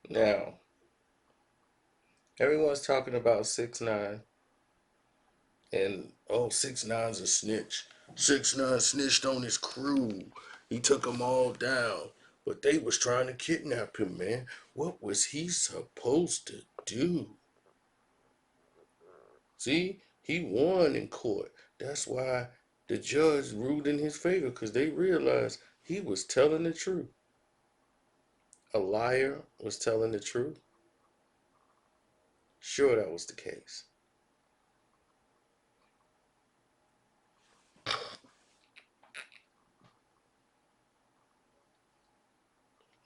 Now, everyone's talking about 6ix9ine and oh, 6ix9ine's a snitch. 6ix9ine snitched on his crew. He took them all down. But they was trying to kidnap him, man. What was he supposed to do? See, he won in court. That's why the judge ruled in his favor because they realized he was telling the truth. A liar was telling the truth. Sure, that was the case.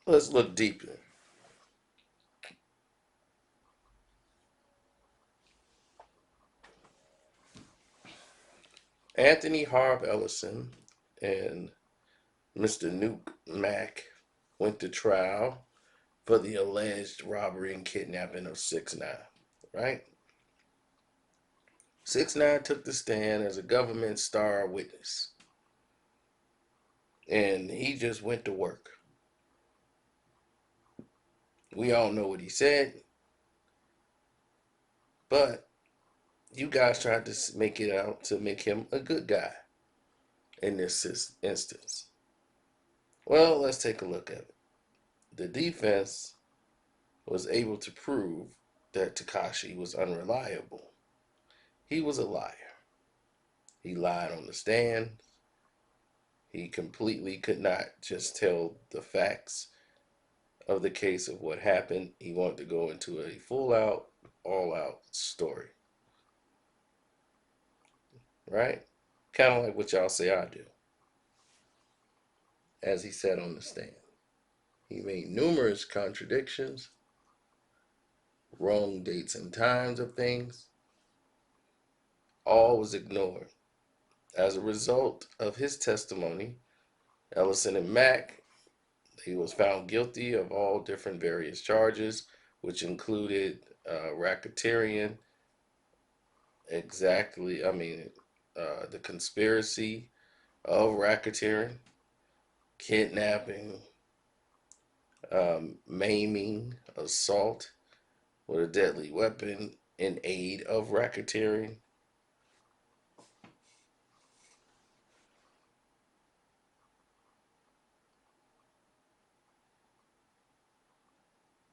Let's look deeper. Anthony Harb Ellison and Mr. Nuke Mack went to trial for the alleged robbery and kidnapping of 6ix9ine, right? 6ix9ine took the stand as a government star witness, and he just went to work. We all know what he said, but you guys tried to make it out to make him a good guy in this instance. Well, let's take a look at it. The defense was able to prove that Tekashi was unreliable. He was a liar. He lied on the stand. He completely could not just tell the facts of the case of what happened. He wanted to go into a full out, all out story. Right? Kind of like what y'all say I do, as he said on the stand. He made numerous contradictions, wrong dates and times of things. All was ignored. As a result of his testimony, Ellison and Mack, he was found guilty of all different various charges, which included racketeering, the conspiracy of racketeering, kidnapping, maiming, assault with a deadly weapon in aid of racketeering.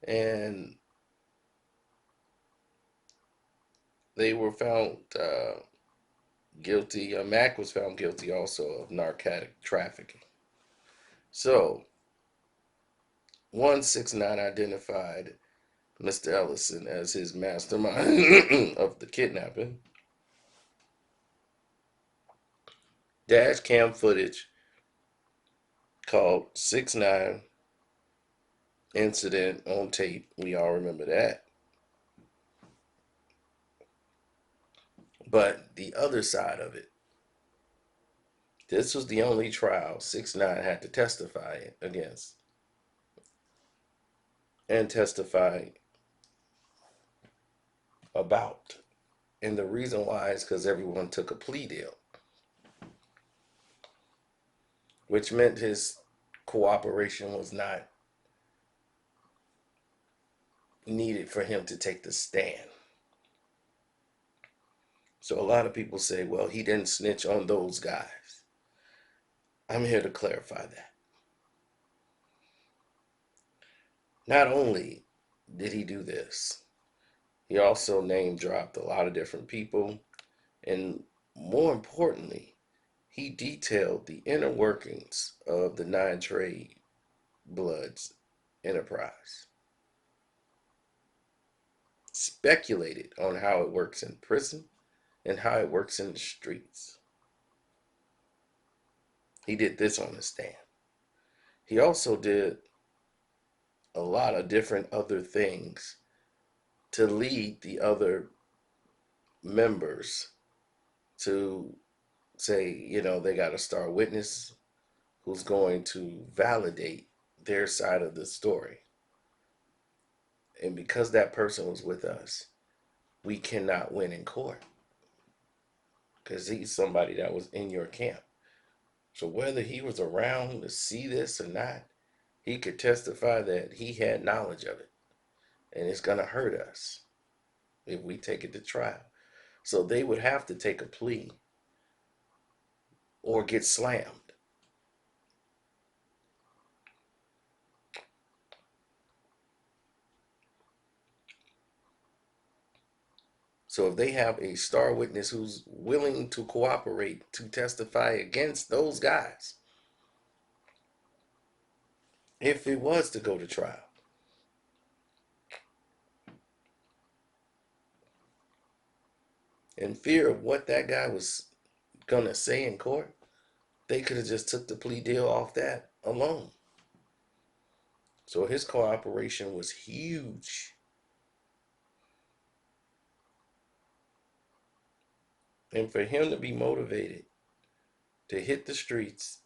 And they were found guilty. Mack was found guilty also of narcotic trafficking. So, 6ix9ine identified Mr. Ellison as his mastermind of the kidnapping. Dash cam footage called 6ix9ine incident on tape. We all remember that. But the other side of it, this was the only trial 6ix9ine had to testify against and testify about. And the reason why is because everyone took a plea deal, which meant his cooperation was not needed for him to take the stand. So a lot of people say, well, he didn't snitch on those guys. I'm here to clarify that. Not only did he do this, he also name dropped a lot of different people. And more importantly, he detailed the inner workings of the Nine Trade Bloods enterprise, speculated on how it works in prison and how it works in the streets. He did this on the stand. He also did a lot of different other things to lead the other members to say, they got a star witness who's going to validate their side of the story. And because that person was with us, we cannot win in court because he's somebody that was in your camp. So whether he was around to see this or not, he could testify that he had knowledge of it. and it's going to hurt us if we take it to trial. So they would have to take a plea or get slammed. So if they have a star witness who's willing to cooperate to testify against those guys, if it was to go to trial, in fear of what that guy was gonna say in court, they could have just took the plea deal off that alone. So his cooperation was huge. And for him to be motivated to hit the streets,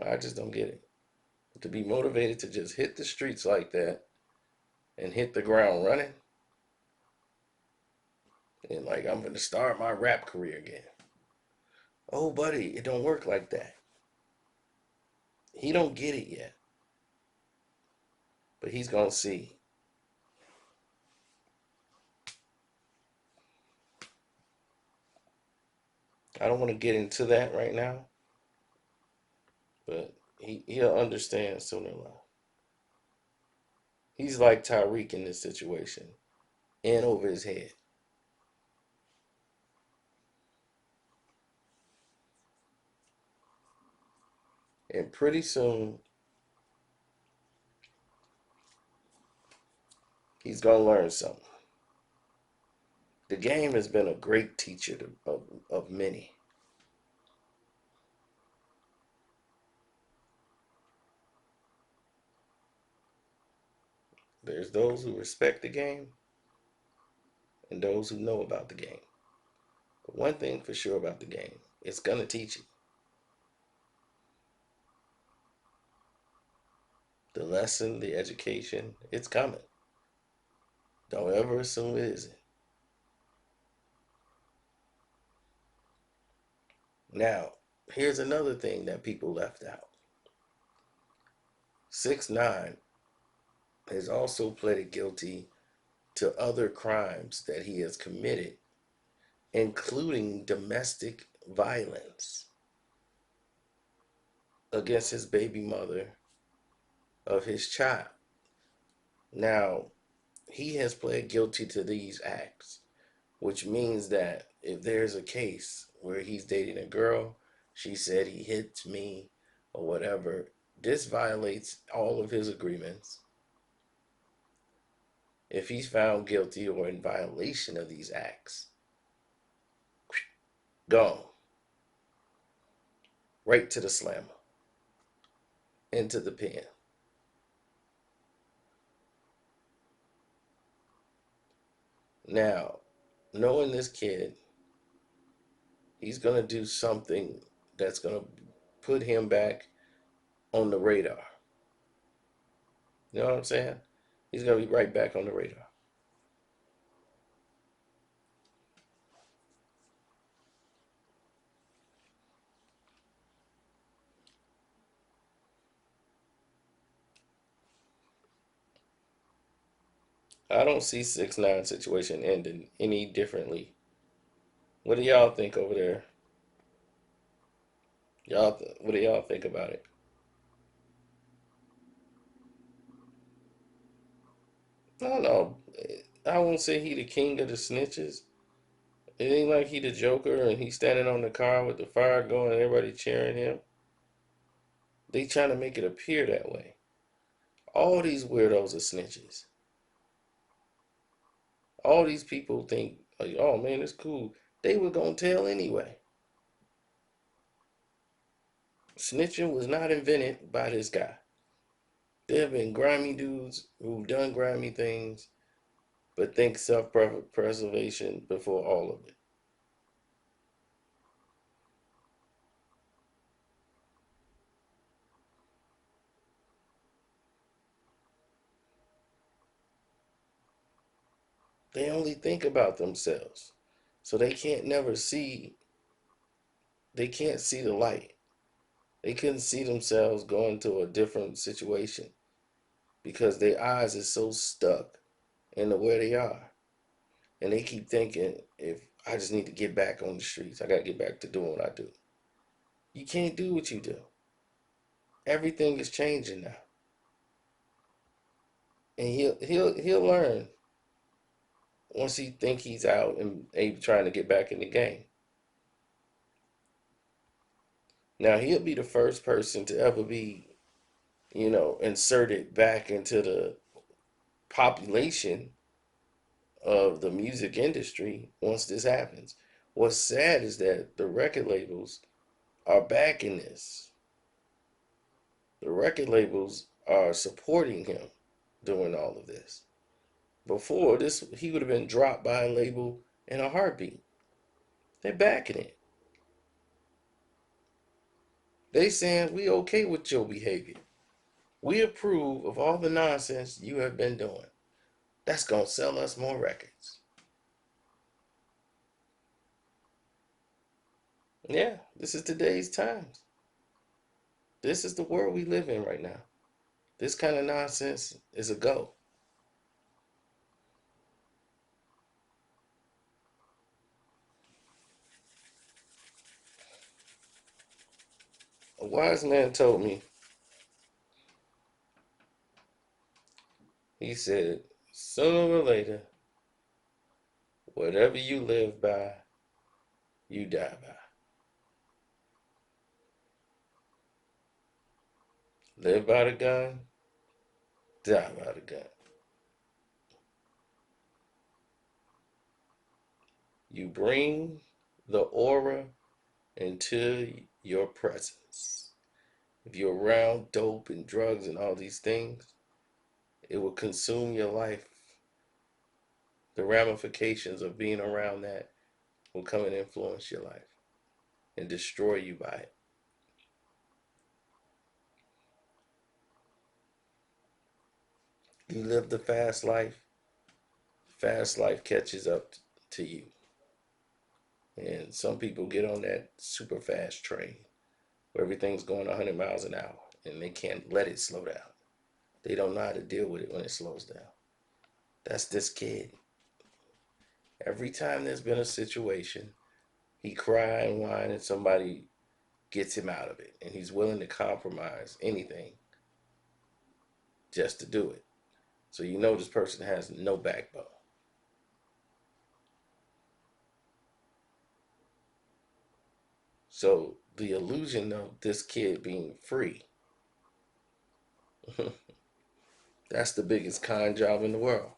I just don't get it. To be motivated to just hit the streets like that and hit the ground running, and like, I'm gonna start my rap career again. Oh, buddy, it don't work like that. He don't get it yet, but he's gonna see. I don't want to get into that right now, but he'll understand sooner or later. He's like Tyreek in this situation, in over his head. And pretty soon, he's gonna learn something. The game has been a great teacher of many. There's those who respect the game and those who know about the game. But one thing for sure about the game, it's gonna teach you. The lesson, the education, it's coming. Don't ever assume it isn't. Now, here's another thing that people left out. 6ix9ine has also pleaded guilty to other crimes that he has committed, including domestic violence against his baby mother of his child. Now, he has pled guilty to these acts, which means that if there's a case where he's dating a girl, she said he hit me or whatever, this violates all of his agreements. If he's found guilty or in violation of these acts, gone. Right to the slammer. Into the pen. Now, knowing this kid, he's going to do something that's going to put him back on the radar. You know what I'm saying? He's going to be right back on the radar. I don't see 6ix9ine situation ending any differently. What do y'all think over there? What do y'all think about it? I don't know. I won't say he the king of the snitches. It ain't like he the Joker and he's standing on the car with the fire going and everybody cheering him. They trying to make it appear that way. All these weirdos are snitches. All these people think, like, oh man, it's cool. They were gonna tell anyway. Snitching was not invented by this guy. There have been grimy dudes who've done grimy things, but think self-preservation before all of it. They only think about themselves. So they can't never see, they can't see the light. They couldn't see themselves going to a different situation because their eyes are so stuck into where they are. And they keep thinking, if I just need to get back on the streets, I got to get back to doing what I do. You can't do what you do. Everything is changing now. And he'll learn once he think he's out and able trying to get back in the game. Now he'll be the first person to ever be, inserted back into the population of the music industry once this happens. What's sad is that the record labels are backing this. The record labels are supporting him doing all of this. Before this, he would have been dropped by a label in a heartbeat. They're backing it. They saying we okay with your behavior. We approve of all the nonsense you have been doing. That's gonna sell us more records. Yeah, this is today's times. This is the world we live in right now. This kind of nonsense is a go. A wise man told me, he said, sooner or later, whatever you live by, you die by. Live by the gun, die by the gun. You bring the aura into your presence. If you're around dope and drugs and all these things, it will consume your life. The ramifications of being around that will come and influence your life and destroy you by it. You live the fast life catches up to you. And some people get on that super fast train where everything's going 100 miles an hour and they can't let it slow down. They don't know how to deal with it when it slows down. That's this kid. Every time there's been a situation, he cry and whine and somebody gets him out of it. And he's willing to compromise anything just to do it. So you know this person has no backbone. So the illusion of this kid being free, that's the biggest con job in the world.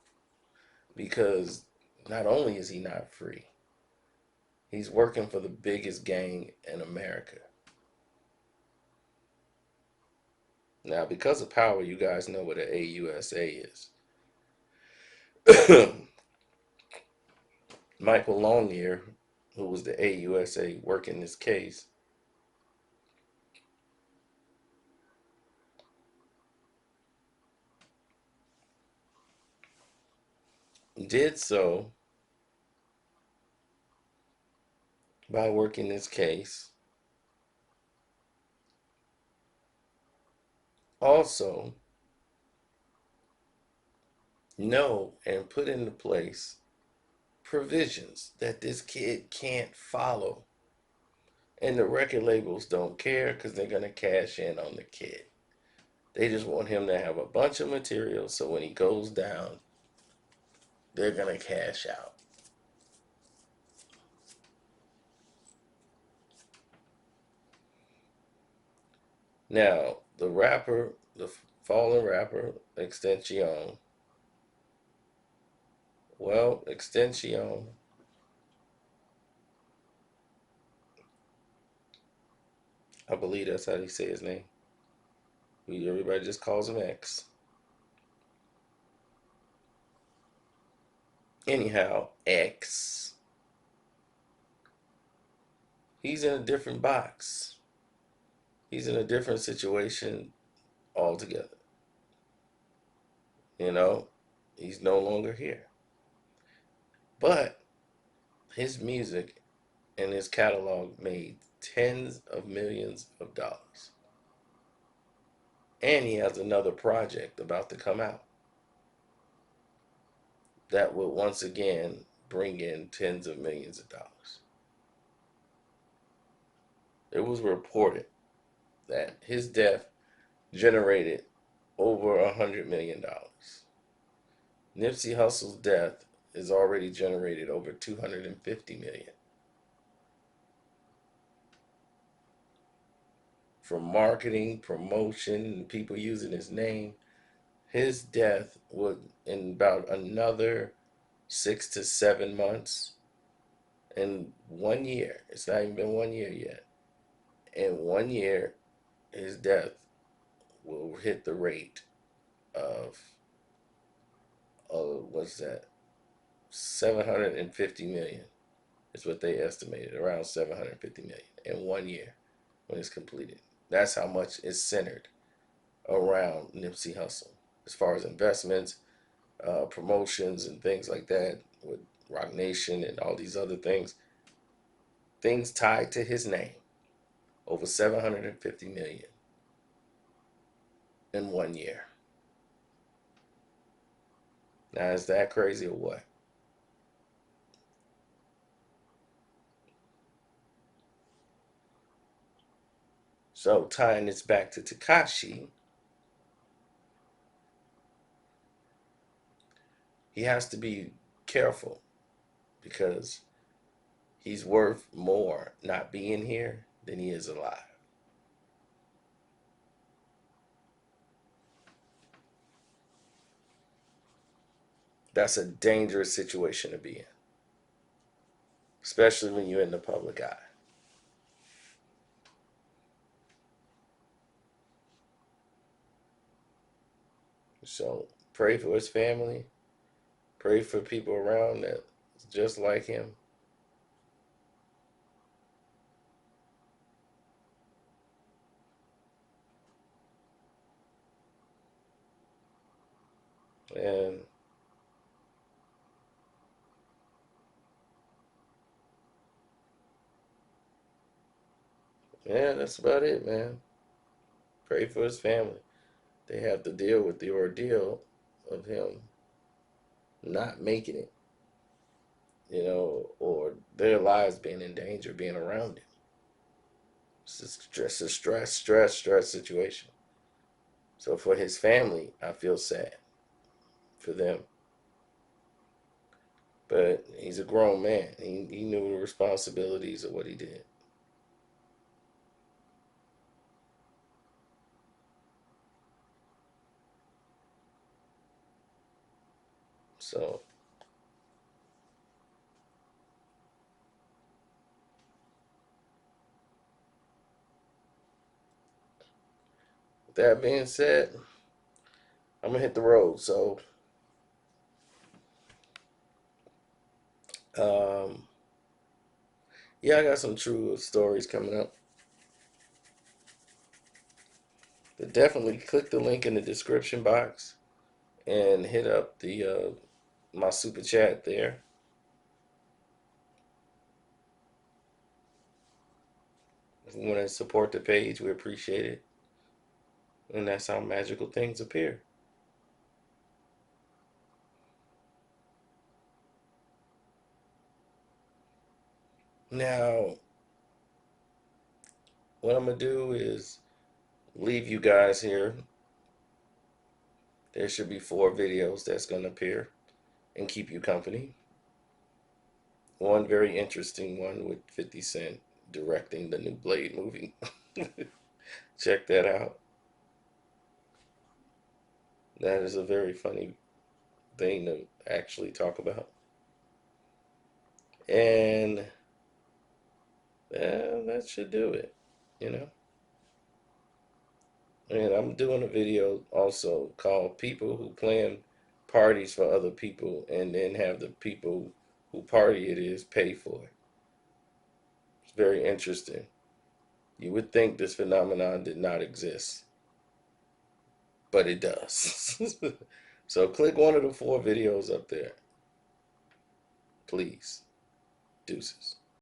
Because not only is he not free, he's working for the biggest gang in America. Now, because of power, you guys know what an AUSA is. Michael Longyear, who was the AUSA working this case, did so by working this case. Also, know and put into place provisions that this kid can't follow. And the record labels don't care because they're going to cash in on the kid. They just want him to have a bunch of material so when he goes down, they're going to cash out. Now, the fallen rapper, Extension. Well, Extension, I believe that's how they say his name. Everybody just calls him X. Anyhow, X. He's in a different box. He's in a different situation altogether. You know, he's no longer here. But His music and his catalog made tens of millions of dollars. And he has another project about to come out that will once again bring in tens of millions of dollars. It was reported that his death generated over $100 million. Nipsey Hussle's death has already generated over 250 million from marketing, promotion, and people using his name. His death would, in about another 6 to 7 months, in 1 year, it's not even been 1 year yet. In 1 year, his death will hit the rate of, what's that? 750 million is what they estimated, around 750 million in 1 year when it's completed. That's how much is centered around Nipsey Hussle as far as investments, promotions, and things like that with Rock Nation and all these other things. Things tied to his name, over 750 million in 1 year. Now, is that crazy or what? So, tying this back to Tekashi, he has to be careful because he's worth more not being here than he is alive. That's a dangerous situation to be in, especially when you're in the public eye. So pray for his family. Pray for people around that just like him. And yeah, that's about it, man. Pray for his family. They have to deal with the ordeal of him not making it, or their lives being in danger, being around him. It's a stress situation. So for his family, I feel sad for them. But he's a grown man. He knew the responsibilities of what he did. So with that being said, I'm gonna hit the road. So um, yeah, I got some true stories coming up. But definitely click the link in the description box and hit up the my super chat there. If you want to support the page, we appreciate it. And that's how magical things appear. Now, what I'm gonna do is leave you guys here. There should be 4 videos that's gonna appear and keep you company. One very interesting one with 50 Cent directing the new Blade movie. Check that out. That is a very funny thing to actually talk about. And that should do it, you know. And I'm doing a video also called People Who Plan Parties for Other People and then have the people who party it is pay for it. It's very interesting. You would think this phenomenon did not exist, but it does. So click one of the 4 videos up there, please. Deuces.